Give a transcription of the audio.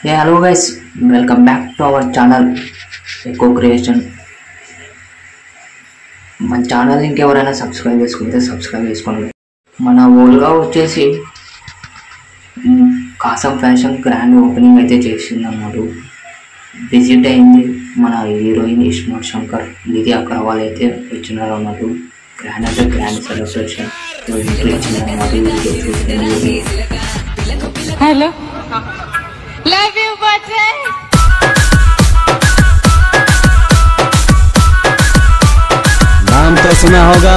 Hello guys, welcome back to our channel Eco Creation. మన channel ఇంకెవరైనా subscribe చేసుకుంటే subscribe చేసుకోండి. మన ఓల్గా వచ్చేసి కాసం ఫ్యాషన్ గ్రాండ్ ఓపెనింగ్ అయితే చేసింది అన్నమాట. విజిట్ అయింది మన హీరోయిన్ ఇస్మార్ట్ శంకర్, నిధి అగర్వాల్ అయితే వచ్చినారు అన్నట్టు. గ్రాండ్ అంటే గ్రాండ్ సెలబ్రేషన్ ఇచ్చింది అన్నమాట. हेलो लव यू बच्चे नाम तो सुना होगा